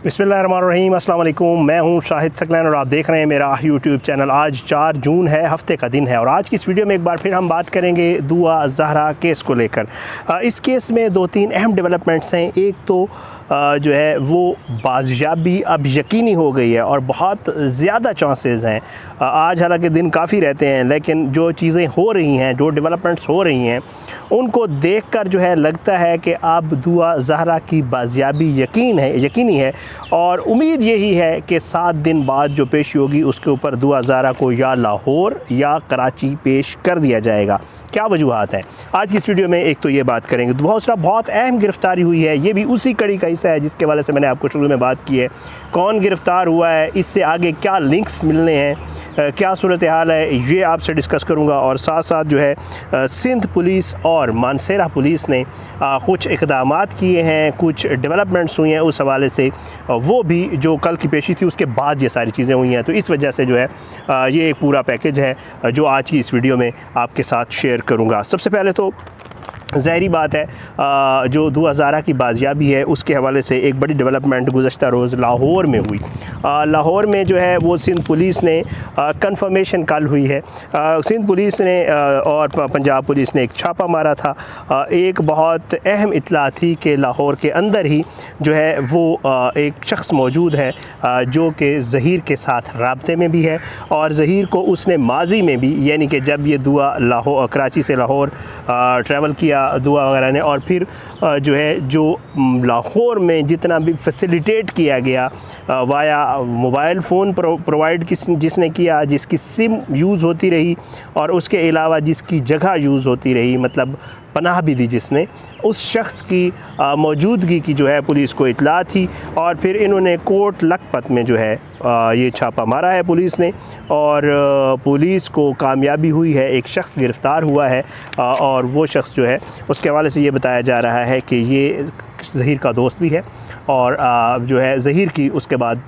बिस्मिल्लाहिर्रहमानिर्रहीम, अस्सलाम वालेकुम। मैं हूं शाहिद सकलैन और आप देख रहे हैं मेरा यूट्यूब चैनल। आज 4 जून है, हफ्ते का दिन है और आज की इस वीडियो में एक बार फिर हम बात करेंगे दुआ ज़हरा केस को लेकर। इस केस में 2-3 अहम डेवलपमेंट्स हैं। एक तो जो है वो बाजियाबी अब यकीनी हो गई है और बहुत ज़्यादा चांसेस हैं। आज हालांकि दिन काफ़ी रहते हैं, लेकिन जो चीज़ें हो रही हैं, जो डेवलपमेंट्स हो रही हैं, उनको देखकर जो है लगता है कि अब दुआ ज़हरा की बाजियाबी यकीनी है और उम्मीद यही है कि 7 दिन बाद जो पेशी होगी उसके ऊपर दुआ ज़हरा को या लाहौर या कराची पेश कर दिया जाएगा। क्या वजूहात हैं आज की इस वीडियो में, एक तो ये बात करेंगे। बहुत अहम गिरफ़्तारी हुई है, ये भी उसी कड़ी का हिस्सा है जिसके वाले से मैंने आपको शुरू में बात की है। कौन गिरफ़्तार हुआ है, इससे आगे क्या लिंक्स मिलने हैं, क्या सूरत हाल है, ये आपसे डिस्कस करूँगा। और साथ साथ जो है सिंध पुलिस और मानसेरा पुलिस ने कुछ इक़दामात किए हैं, कुछ डेवलपमेंट्स हुई हैं उस हवाले से, वो भी जो कल की पेशी थी उसके बाद ये सारी चीज़ें हुई हैं। तो इस वजह से जो है ये एक पूरा पैकेज है जो आज की इस वीडियो में आपके साथ शेयर करूँगा। सबसे पहले तो ज़ाहिरी बात है जो दुआ ज़हरा की बाजियाबी है उसके हवाले से एक बड़ी डेवलपमेंट गुज़श्ता रोज़ लाहौर में हुई। लाहौर में जो है वो सिंध पुलिस ने कंफर्मेशन कल हुई है। सिंध पुलिस ने और पंजाब पुलिस ने एक छापा मारा था। एक बहुत अहम इत्तला थी कि लाहौर के अंदर ही जो है वो एक शख्स मौजूद है जो कि ज़हीर के साथ राब्ते में भी है और ज़हीर को उसने माजी में भी, यानी कि जब ये दुआ कराची से लाहौर ट्रैवल किया दुआ वगैरह ने, और फिर जो है जो लाहौर में जितना भी फैसिलिटेट किया गया वाया मोबाइल फ़ोन प्रोवाइड जिसने किया, जिसकी सिम यूज़ होती रही और उसके अलावा जिसकी जगह यूज़ होती रही, मतलब पनाह भी दी जिसने, उस शख्स की मौजूदगी की जो है पुलिस को इत्तला थी। और फिर इन्होंने कोट लखपत में जो है ये छापा मारा है पुलिस ने और पुलिस को कामयाबी हुई है, एक शख्स गिरफ़्तार हुआ है और वो शख्स जो है उसके हवाले से ये बताया जा रहा है कि ये ज़हीर का दोस्त भी है और जो है ज़हीर की उसके बाद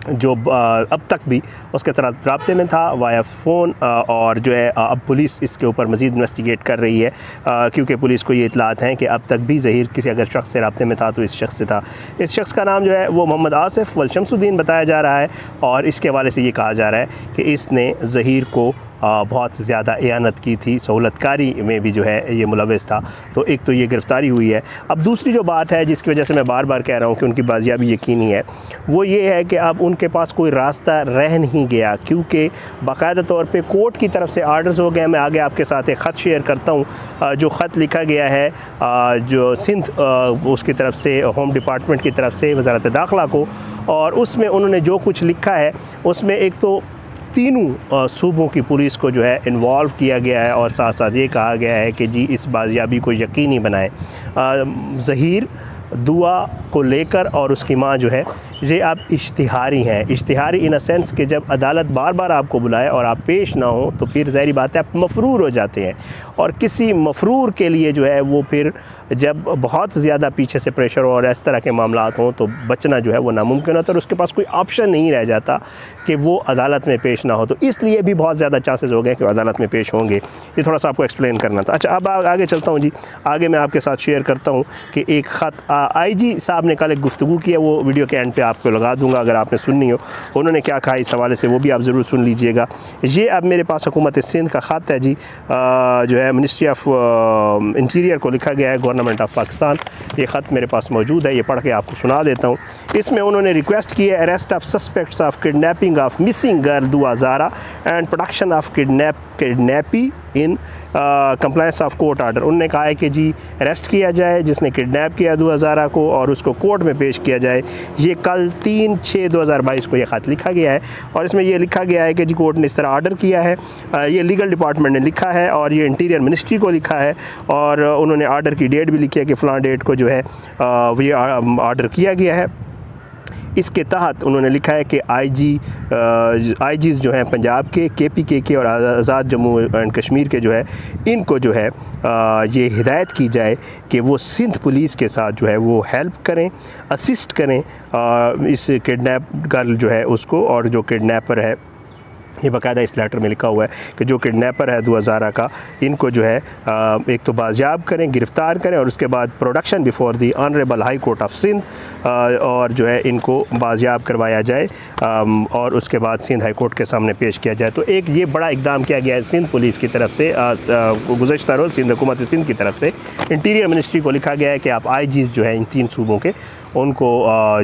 जो अब तक भी उसके तरह राब्ते में था वाया फ़ोन, और जो है अब पुलिस इसके ऊपर मज़ीद इन्वेस्टिगेट कर रही है क्योंकि पुलिस को ये इत्तलात हैं कि अब तक भी ज़हीर किसी अगर शख्स से राब्ते में था तो इस शख्स से था। इस शख्स का नाम जो है वो मोहम्मद आसिफ वल शमसुद्दीन बताया जा रहा है और इसके हवाले से ये कहा जा रहा है कि इसने ज़हीर को बहुत ज़्यादा एयानत की थी, सहूलतकारी में भी जो है ये मुलव्वस था। तो एक तो ये गिरफ़्तारी हुई है। अब दूसरी जो बात है जिसकी वजह से मैं बार बार कह रहा हूँ कि उनकी बाजियाबी यकीनी है, वो ये है कि अब उनके पास कोई रास्ता रह नहीं गया क्योंकि बाकायदा तौर पे कोर्ट की तरफ से आर्डर्स हो गए। मैं आगे आपके साथ एक ख़त शेयर करता हूँ जो ख़त लिखा गया है जो सिंध उसकी तरफ से, होम डिपार्टमेंट की तरफ से वज़ारत दाखिला को, और उसमें उन्होंने जो कुछ लिखा है उसमें एक तो तीनों सूबों की पुलिस को जो है इन्वॉल्व किया गया है और साथ साथ ये कहा गया है कि जी इस बाजियाबी को यकीनी बनाएं। ज़हीर दुआ को लेकर और उसकी माँ जो है ये अब इश्तिहारी हैं। इश्तिहारी इन अ सेंस कि जब अदालत बार बार आपको बुलाए और आप पेश ना हो तो फिर ज़ाहिर बात है आप मफरूर हो जाते हैं और किसी मफरूर के लिए जो है वो फिर जब बहुत ज़्यादा पीछे से प्रेशर हो और इस तरह के मामलात हों तो बचना जो है वो नामुमकिन होता है और उसके पास कोई ऑप्शन नहीं रह जाता कि वो अदालत में पेश ना हो। तो इसलिए भी बहुत ज़्यादा चांसेस हो गए कि अदालत में पेश होंगे। ये थोड़ा सा आपको एक्सप्लेन करना था। अच्छा, अब आगे चलता हूँ जी। आगे मैं आपके साथ शेयर करता हूँ कि एक ख़त IG साहब ने कल एक गुफ्तगू की है, वो वीडियो के एंड पे आपको लगा दूँगा अगर आपने सुननी हो। उन्होंने क्या कहा इस हवाले से वो भी आप ज़रूर सुन लीजिएगा। ये अब मेरे पास हुकूमत सिंध का ख़त है जी, जो है मिनिस्ट्री ऑफ इंटीरियर को लिखा गया है, गवर्नमेंट ऑफ पाकिस्तान। ये ख़त मेरे पास मौजूद है, ये पढ़ के आपको सुना देता हूँ। इसमें उन्होंने रिक्वेस्ट की है arrest of suspects of kidnapping of missing girl Dua Zahra and production of kidnappee in compliance of court order. उन्होंने कहा है कि जी अरेस्ट किया जाए जिसने किडनैप किया दुआ ज़हरा को और उसको कोर्ट में पेश किया जाए। ये कल 3/6/2022 को ये ख़त लिखा गया है और इसमें ये लिखा गया है कि जी कोर्ट ने इस तरह आर्डर किया है। ये लीगल डिपार्टमेंट ने लिखा है और ये इंटीरियर मिनिस्ट्री को लिखा है और उन्होंने आर्डर की डेट भी लिखी है कि फ़लाँ डेट को जो है ये आर्डर किया गया है। इसके तहत उन्होंने लिखा है कि IGs जो हैं पंजाब के, KPKK और आज़ाद जम्मू एंड कश्मीर के जो है इनको जो है ये हिदायत की जाए कि वो सिंध पुलिस के साथ जो है वो हेल्प करें, असिस्ट करें इस किडनैप गर्ल जो है उसको, और जो किडनैपर है ये बाकायदा इस लेटर में लिखा हुआ है कि जो किडनैपर है दुआ ज़हरा का, इनको जो है एक तो बाजियाब करें, गिरफ़्तार करें और उसके बाद production before the honourable high court of Sindh, और जो है इनको बाजियाब करवाया जाए और उसके बाद सिंध हाई कोर्ट के सामने पेश किया जाए। तो एक ये बड़ा इकदाम किया गया है सिंध पुलिस की तरफ से। गुज़श्ता रोज़ सिंध हुकूमत सिंध की तरफ से इंटीरियर मिनिस्ट्री को लिखा गया है कि आप IGs जो है इन 3 सूबों के, उनको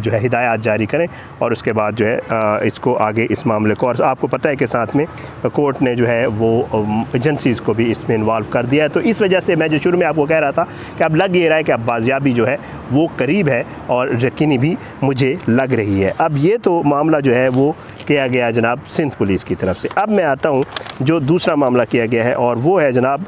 जो है हिदायत जारी करें और उसके बाद जो है इसको आगे इस मामले को, और आपको पता है कि साथ में कोर्ट ने जो है वो एजेंसीज़ को भी इसमें इन्वॉल्व कर दिया है। तो इस वजह से मैं जो शुरू में आपको कह रहा था कि अब लग ये रहा है कि अब बाजियाबी जो है वो करीब है और यकीनी भी मुझे लग रही है। अब ये तो मामला जो है वो किया गया जनाब सिंध पुलिस की तरफ से। अब मैं आता हूँ जो दूसरा मामला किया गया है और वो है जनाब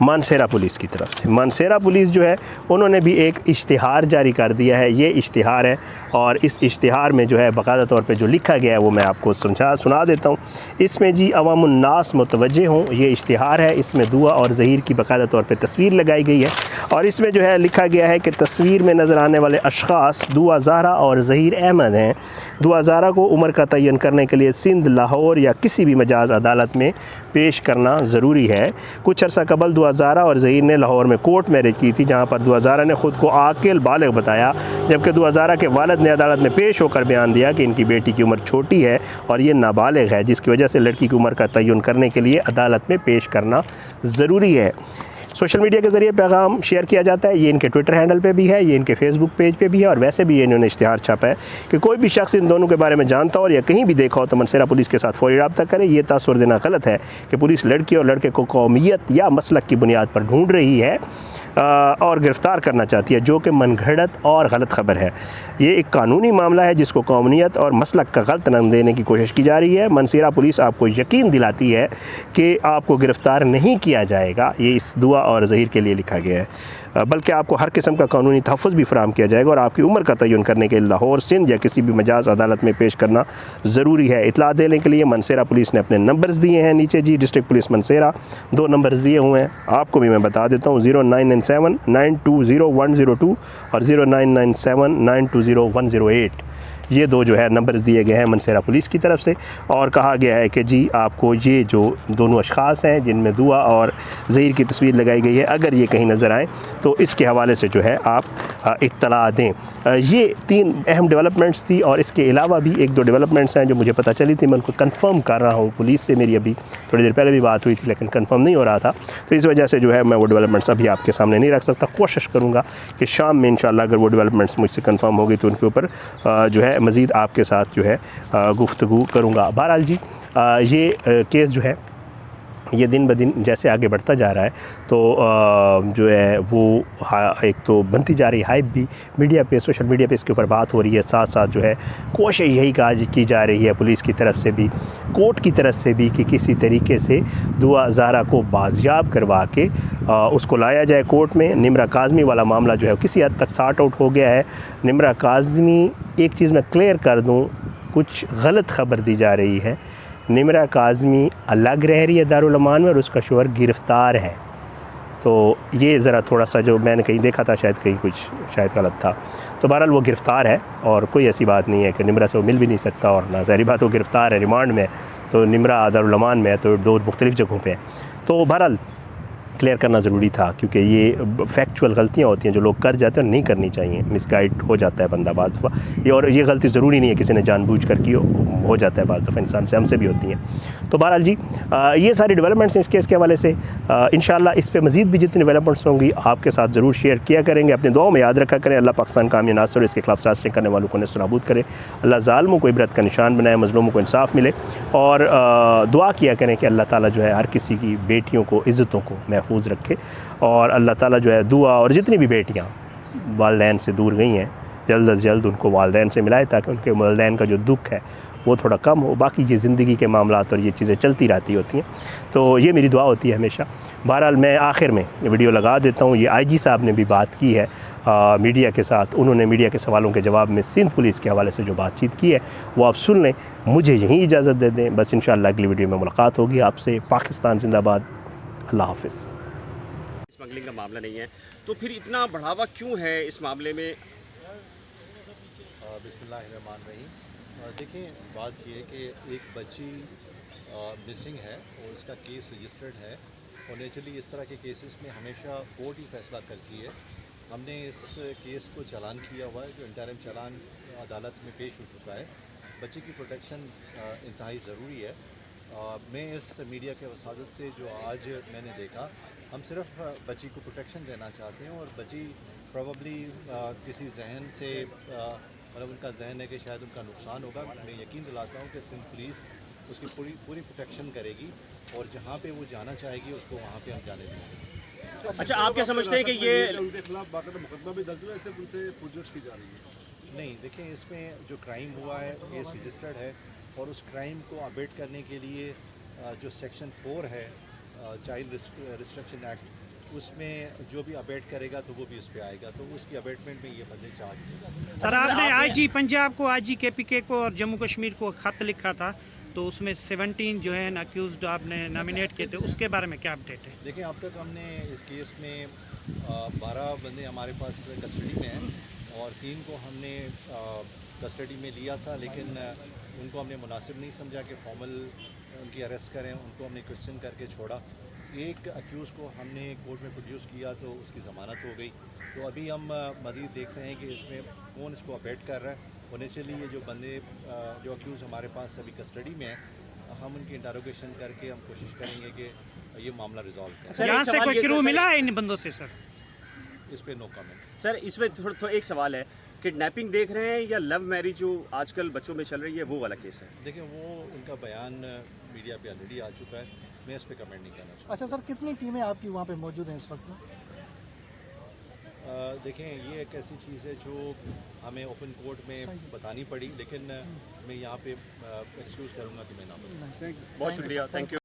मानसेरा पुलिस की तरफ से। मानसेरा पुलिस जो है उन्होंने भी एक इश्तिहार जारी कर दिया है। ये इश्तिहार है और इस इश्तिहार में जो है बाकायदा तौर पे जो लिखा गया है वो मैं आपको सुना देता हूँ। इसमें जी अवामुन्नास मुतवज्जे हों, ये इश्तिहार है। इसमें दुआ और ज़हीर की बाकायदा तौर पे तस्वीर लगाई गई है और इसमें जो है लिखा गया है कि तस्वीर में नज़र आने वाले अशख़ास दुआ ज़हरा और ज़हीर अहमद हैं। दुआ ज़हरा को उम्र का तयन करने के लिए सिंध, लाहौर या किसी भी मजाज अदालत में पेश करना ज़रूरी है। कुछ अर्सा कबल दुआ ज़हरा और ज़हीर ने लाहौर में कोर्ट मैरिज की थी, जहाँ पर दुआ ज़हरा ने ख़ुद को आकिल बालिग बताया, जबकि दुआ ज़हरा के वालिद ने अदालत में पेश होकर बयान दिया कि इनकी बेटी की उम्र छोटी है और ये नाबालिग है, जिसकी वजह से लड़की की उम्र का तयन करने के लिए अदालत में पेश करना ज़रूरी है। सोशल मीडिया के ज़रिए पैगाम शेयर किया जाता है। ये इनके ट्विटर हैंडल पे भी है, ये इनके फेसबुक पेज पे भी है और वैसे भी ये इन्होंने इश्तिहार छापा है कि कोई भी शख्स इन दोनों के बारे में जानता हो और या कहीं भी देखा हो तो मानसेरा पुलिस के साथ फौरी रब्ता करे। ये तासुर देना गलत है कि पुलिस लड़की और लड़के को कौमियत या मसलक की बुनियाद पर ढूंढ रही है और गिरफ़्तार करना चाहती है, जो कि मनगढ़ंत और गलत ख़बर है। ये एक कानूनी मामला है जिसको कौमियत और मसलक का गलत नाम देने की कोशिश की जा रही है। मानसेरा पुलिस आपको यकीन दिलाती है कि आपको गिरफ़्तार नहीं किया जाएगा। ये इस दुआ और ज़हीर के लिए लिखा गया है, बल्कि आपको हर किस्म का कानूनी तहफ़्फ़ुज़ भी फराहम किया जाएगा और आपकी उम्र का तयन करने के लिए लाहौर, सिंध या किसी भी मजाज अदालत में पेश करना ज़रूरी है। इतला देने के लिए मानसेरा पुलिस ने अपने नंबर्स दिए हैं नीचे जी। डिस्ट्रिक्ट पुलिस मानसेरा 2 नंबर्स दिए हुए हैं, आपको भी मैं बता देता हूँ, 0997 920 102 और 0997 920 108। ये 2 जो है नंबर्स दिए गए हैं मानसेरा पुलिस की तरफ से और कहा गया है कि जी आपको ये जो दोनों अशख़ास हैं जिनमें दुआ और ज़हीर की तस्वीर लगाई गई है, अगर ये कहीं नज़र आएँ तो इसके हवाले से जो है आप इत्तला दें। ये 3 अहम डेवलपमेंट्स थी और इसके अलावा भी 1-2 डेवलपमेंट्स हैं जो मुझे पता चली थी। मैं उनको कंफर्म कर रहा हूँ, पुलिस से मेरी अभी थोड़ी देर पहले भी बात हुई थी लेकिन कंफर्म नहीं हो रहा था, तो इस वजह से जो है मैं वो डेवलपमेंट्स अभी आपके सामने नहीं रख सकता। कोशिश करूँगा कि शाम में इंशाल्लाह अगर वो डेवलपमेंट्स मुझसे कंफर्म होगी तो उनके ऊपर जो है मज़ीद आपके साथ जो है गुफ्तगू करूँगा। बहरहाल जी ये केस जो है ये दिन ब दिन जैसे आगे बढ़ता जा रहा है तो जो है वो एक तो बनती जा रही हाइप भी मीडिया पे, सोशल मीडिया पे इसके ऊपर बात हो रही है। साथ साथ जो है कोशिश यही की जा रही है पुलिस की तरफ से भी, कोर्ट की तरफ से भी, कि किसी तरीके से दुआ ज़हरा को बाजियाब करवा के उसको लाया जाए कोर्ट में। निम्रा काज़मी वाला मामला जो है किसी हद तक सॉर्ट आउट हो गया है। निम्रा काज़मी, एक चीज़ मैं क्लियर कर दूँ, कुछ गलत ख़बर दी जा रही है। निम्रा काज़मी अलग रह रही है दारुल अमान में और उसका शोहर गिरफ़्तार है। तो ये ज़रा थोड़ा सा जो मैंने कहीं देखा था, शायद कहीं कुछ शायद गलत था। तो बहरहाल वो गिरफ़्तार है और कोई ऐसी बात नहीं है कि निम्रा से वो मिल भी नहीं सकता, और ना ज़ाहिर बात वो गिरफ़्तार है, रिमांड में। तो निम्रा दारुल अमान में है, तो 2 मुख्तलिफ़ जगहों पे है। तो बहरहाल क्लियर करना ज़रूरी था क्योंकि ये फैक्चुअल गलतियाँ होती हैं जो लोग कर जाते हैं, नहीं करनी चाहिए। मिसगाइड हो जाता है बंदा बाज़ दफ़ा, ये और ये गलती ज़रूरी नहीं है किसी ने जानबूझ कर की हो जाता है, बाज़ दफ़ा इंसान से, हमसे भी होती हैं। तो बहरहाल जी ये सारी डेवलपमेंट्स हैं इस केस के हवाले से। इंशाल्लाह इस पे मज़ीद भी जितनी डेवलपमेंट्स होंगी आपके साथ ज़रूर शेयर किया करेंगे। अपने दुआओं में याद रखा करें। अल्लाह पाकिस्तान कामी नासर, इसके खिलाफ साजिशें करने वालों को नेस्तनाबूद करे। अल्लाह ज़ालिमों को इबरत का निशान बनाए, मज़लूमों को इंसाफ मिले। और दुआ किया करें कि अल्लाह ताला जो है हर किसी की बेटियों को, इज़्ज़तों को महफूज रखे और अल्लाह ताला जो है दुआ और जितनी भी बेटियाँ वालिदैन से दूर गई हैं जल्द अज़ जल्द उनको वालिदैन से मिलाए ताकि उनके वालिदैन का जो दुख है वो थोड़ा कम हो। बाकी ये ज़िंदगी के मामलात और ये चीज़ें चलती रहती होती हैं, तो ये मेरी दुआ होती है हमेशा। बहरहाल मैं आखिर में वीडियो लगा देता हूँ। ये IG साहब ने भी बात की है मीडिया के साथ, उन्होंने मीडिया के सवालों के जवाब में सिंध पुलिस के हवाले से जो बातचीत की है वो आप सुन लें। मुझे यहीं इजाज़त दे दें बस। इंशाअल्लाह अगली वीडियो में मुलाकात होगी आपसे। पाकिस्तान जिंदाबाद। अल्लाह हाफ़िज़। स्मगलिंग का मामला नहीं है तो फिर इतना बढ़ावा क्यों है इस मामले में? बिस्मिल्लाहिर्रहमानिर्रहीम। देखिए बात ये है कि एक बच्ची मिसिंग है और उसका केस रजिस्टर्ड है और नेचुरली इस तरह के केसेस में हमेशा कोर्ट ही फैसला करती है। हमने इस केस को चालान किया हुआ है, जो इंटरिम चालान अदालत में पेश हो चुका है। बच्चे की प्रोटेक्शन इंतहाई ज़रूरी है। मैं इस मीडिया के वसादत से जो आज मैंने देखा, हम सिर्फ बच्ची को प्रोटेक्शन देना चाहते हैं और बच्ची प्रॉबली किसी जहन से मतलब उनका जहन है कि शायद उनका नुकसान होगा। मैं यकीन दिलाता हूँ कि सिंध पुलिस उसकी पूरी प्रोटेक्शन करेगी और जहाँ पे वो जाना चाहेगी उसको वहाँ पे हम जाने देंगे। अच्छा, आप क्या समझते हैं कि ये उनके खिलाफ बाकायदा मुकदमा भी दर्ज हुआ है, सिर्फ उनसे पूछताछ की जा रही है? नहीं, देखें इसमें जो क्राइम हुआ है केस रजिस्टर्ड है और उस क्राइम को अबेट करने के लिए जो सेक्शन 4 है चाइल्ड रिस्ट्रिक्शन एक्ट, उसमें जो भी अबेट करेगा तो वो भी उस पर आएगा, तो उसकी अबेटमेंट में ये बंदे चार्ज। सर आपने आईजी पंजाब को, आईजी केपीके को और जम्मू कश्मीर को खत लिखा था, तो उसमें 17 जो है अक्यूज्ड आपने नॉमिनेट किए थे, उसके बारे में क्या अपडेट है? देखिए अब तक हमने इस केस में 12 बंदे हमारे पास कस्टडी में हैं और 3 को हमने कस्टडी में लिया था, लेकिन उनको हमने मुनासिब नहीं समझा कि फॉर्मल उनकी अरेस्ट करें, उनको हमने क्वेश्चन करके छोड़ा। एक अक्यूज़ को हमने कोर्ट में प्रोड्यूस किया तो उसकी ज़मानत हो गई। तो अभी हम मज़ीद देख रहे हैं कि इसमें कौन इसको अबेट कर रहा है। होने चलिए ये जो बंदे जो अक्यूज़ हमारे पास अभी कस्टडी में हैं, हम उनकी इंटरोगेशन करके हम कोशिश करेंगे कि ये मामला रिजॉल्व करें। सर, यहाँ एक से सवाल कोई ये क्रू सर- मिला है इन बंदों से सर? इस पर नो कमेंट। सर, इसमें थोड़ा एक सवाल है, किडनैपिंग देख रहे हैं या लव मैरिज जो आजकल बच्चों में चल रही है वो वाला केस है? देखिए वो उनका बयान मीडिया पे ऑलरेडी आ चुका है, मैं इस पर कमेंट नहीं करना चाहता। अच्छा सर, कितनी टीमें आपकी वहाँ पे मौजूद हैं इस वक्त में? देखें ये एक ऐसी चीज़ है जो हमें ओपन कोर्ट में बतानी पड़ी, लेकिन मैं यहाँ पे एक्सक्यूज़ करूँगा कि मैं ना बताऊँ। बहुत शुक्रिया, थैंक यू।